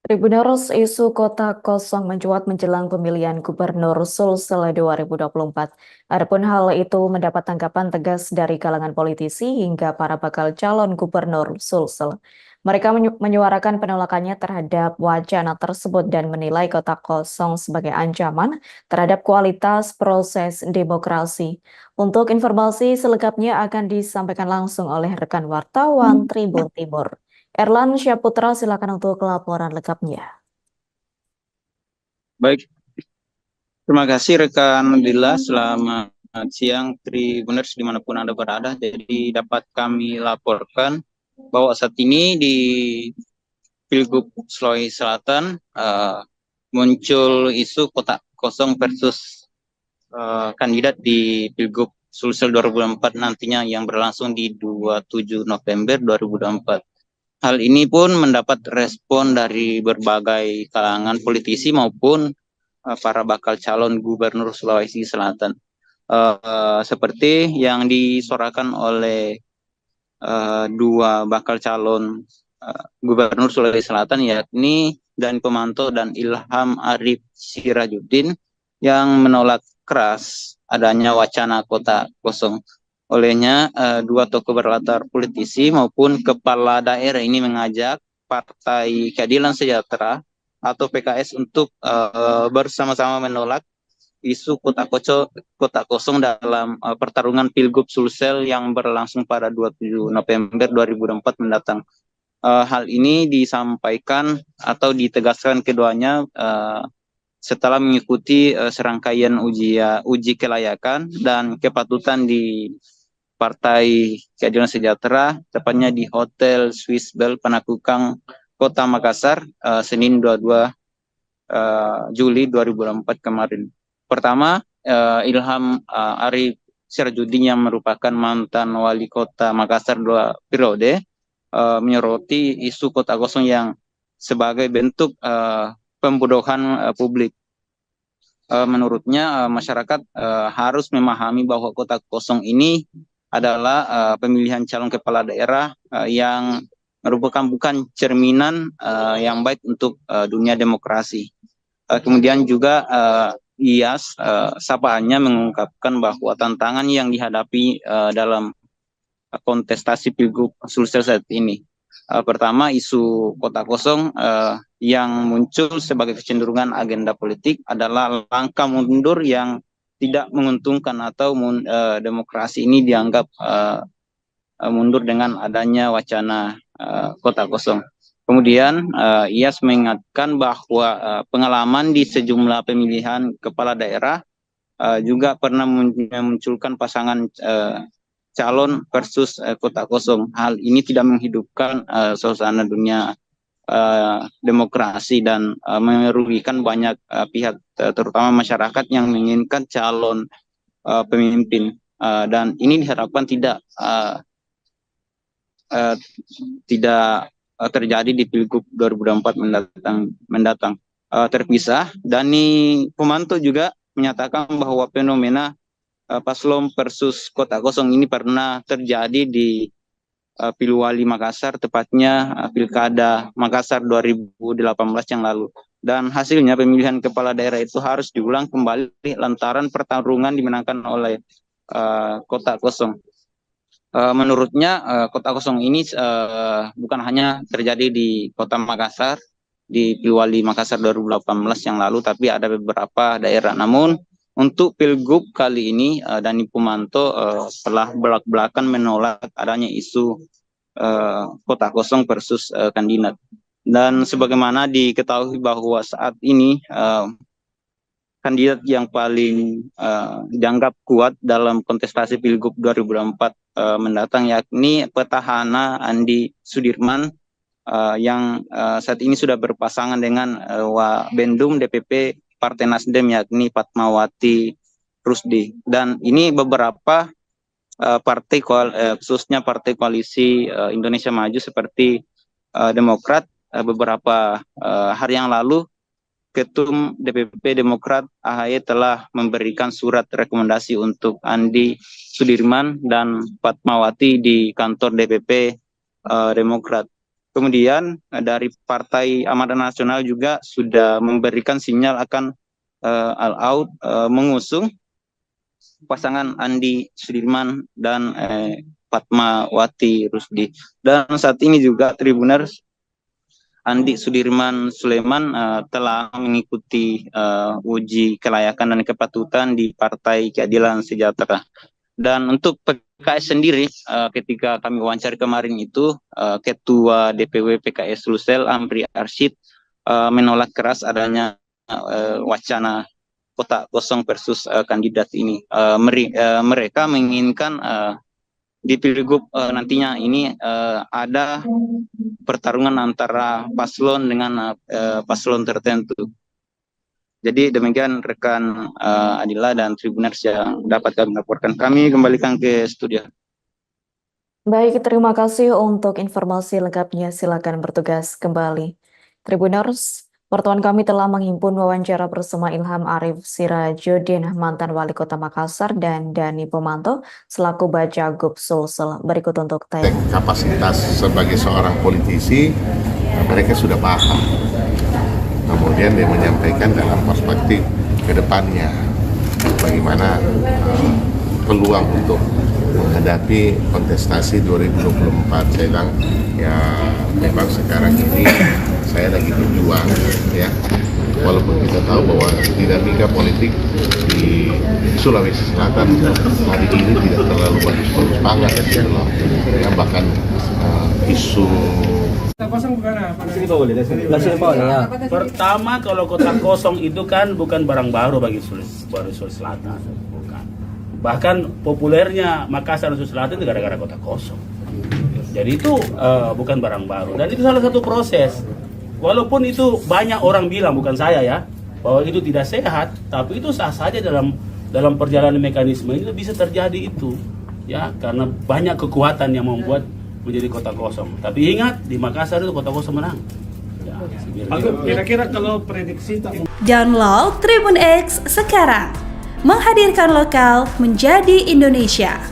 Tribuners isu kota kosong mencuat menjelang pemilihan Gubernur Sulsel 2024. Adapun hal itu mendapat tanggapan tegas dari kalangan politisi hingga para bakal calon Gubernur Sulsel. Mereka menyuarakan penolakannya terhadap wacana tersebut dan menilai kota kosong sebagai ancaman terhadap kualitas proses demokrasi. Untuk informasi selengkapnya akan disampaikan langsung oleh rekan wartawan Tribun Timur. Erlan Syaputra, silakan untuk laporan lengkapnya. Baik, terima kasih rekan Lila. Selamat siang Tribuners dimanapun Anda berada. Jadi dapat kami laporkan bahwa saat ini di Pilgub Sulawesi Selatan muncul isu kota kosong versus kandidat di Pilgub Sulsel 2024 nantinya yang berlangsung di 27 November 2024. Hal ini pun mendapat respon dari berbagai kalangan politisi maupun para bakal calon gubernur Sulawesi Selatan. Seperti yang disuarakan oleh dua bakal calon gubernur Sulawesi Selatan, yakni Dani Pomanto dan Ilham Arif Sirajuddin, yang menolak keras adanya wacana kota kosong. Olehnya, dua tokoh berlatar politisi maupun kepala daerah ini mengajak Partai Keadilan Sejahtera atau PKS untuk bersama-sama menolak isu kota kosong dalam pertarungan Pilgub Sulsel yang berlangsung pada 27 November 2024 mendatang. Hal ini disampaikan atau ditegaskan keduanya setelah mengikuti serangkaian uji kelayakan dan kepatutan di Partai Keadilan Sejahtera, tepatnya di Hotel Swiss Bell Panakukang, Kota Makassar, Senin 22 Juli 2024 kemarin. Pertama, Ilham Arif Sirajuddin yang merupakan mantan wali kota Makassar 2 periode menyoroti isu kota kosong yang sebagai bentuk pembodohan publik. Menurutnya masyarakat harus memahami bahwa kota kosong ini adalah pemilihan calon kepala daerah yang merupakan bukan cerminan yang baik untuk dunia demokrasi. Kemudian juga IAS sapaannya mengungkapkan bahwa tantangan yang dihadapi dalam kontestasi Pilgub Sulsel saat ini. Pertama, isu kota kosong yang muncul sebagai kecenderungan agenda politik adalah langkah mundur yang tidak menguntungkan atau demokrasi ini dianggap mundur dengan adanya wacana kota kosong. Kemudian IAS mengingatkan bahwa pengalaman di sejumlah pemilihan kepala daerah juga pernah memunculkan pasangan calon versus kota kosong. Hal ini tidak menghidupkan suasana dunia demokrasi dan merugikan banyak pihak, terutama masyarakat yang menginginkan calon pemimpin. Dan ini diharapkan tidak terjadi di Pilgub 2024 mendatang. Terpisah, Dani Pomanto juga menyatakan bahwa fenomena paslon versus kota kosong ini pernah terjadi di Pilwali Makassar, tepatnya Pilkada Makassar 2018 yang lalu. Dan hasilnya pemilihan kepala daerah itu harus diulang kembali lantaran pertarungan dimenangkan oleh kota kosong. Menurutnya kota kosong ini bukan hanya terjadi di kota Makassar, di Pilwali Makassar 2018 yang lalu, tapi ada beberapa daerah. Namun untuk Pilgub kali ini, Dani Pomanto telah belak-belakan menolak adanya isu kota kosong versus kandidat. Dan sebagaimana diketahui bahwa saat ini kandidat yang paling dianggap kuat dalam kontestasi Pilgub 2024 mendatang, yakni petahana Andi Sudirman yang saat ini sudah berpasangan dengan Wabendum DPP Partai Nasdem, yakni Fatmawati Rusdi. Dan ini beberapa partai khususnya partai koalisi Indonesia Maju seperti Demokrat, beberapa hari yang lalu Ketum DPP Demokrat AHY telah memberikan surat rekomendasi untuk Andi Sudirman dan Fatmawati di kantor DPP Demokrat. Kemudian dari Partai Amanat Nasional juga sudah memberikan sinyal akan all out mengusung pasangan Andi Sudirman dan Fatmawati Rusdi. Dan saat ini juga Tribuners Andi Sudirman Sulaiman telah mengikuti uji kelayakan dan kepatutan di Partai Keadilan Sejahtera. Dan untuk PKS sendiri, ketika kami wawancara kemarin itu, Ketua DPW PKS Sulsel, Amri Arsyid, menolak keras adanya wacana kotak kosong versus kandidat ini. Mereka menginginkan di Pilgub nantinya ini ada pertarungan antara paslon dengan paslon tertentu. Jadi demikian rekan Adila dan Tribuners yang dapat kami laporkan. Kami kembalikan ke studio. Baik, terima kasih untuk informasi lengkapnya. Silakan bertugas kembali. Tribuners, wartawan kami telah menghimpun wawancara bersama Ilham Arif Sirajuddin, mantan Wali Kota Makassar, dan Dani Pomanto, selaku Bacagub Sulsel. Berikut untuk tayang. Kapasitas sebagai seorang politisi, mereka sudah paham. Kemudian dia menyampaikan dalam perspektif ke depannya, bagaimana peluang untuk menghadapi kontestasi 2024. Saya bilang, ya memang sekarang ini saya lagi berjuang, ya. Walaupun kita tahu bahwa dinamika politik di Sulawesi Selatan hari ini tidak terlalu bagus-bagus banget, gitu loh. Ya, bahkan isu pertama, kalau kota kosong itu kan bukan barang baru bagi Sulawesi Selatan, bukan. Bahkan populernya Makassar dan Sulawesi Selatan itu gara-gara kota kosong. Jadi itu bukan barang baru, dan itu salah satu proses. Walaupun itu banyak orang bilang, bukan saya ya, bahwa itu tidak sehat, tapi itu sah saja dalam perjalanan mekanisme itu bisa terjadi itu, ya, karena banyak kekuatan yang membuat menjadi kota kosong. Tapi ingat, di Makassar itu kota kosong menang. Ya, kira-kira kalau prediksi Download Tribun X sekarang, menghadirkan lokal menjadi Indonesia.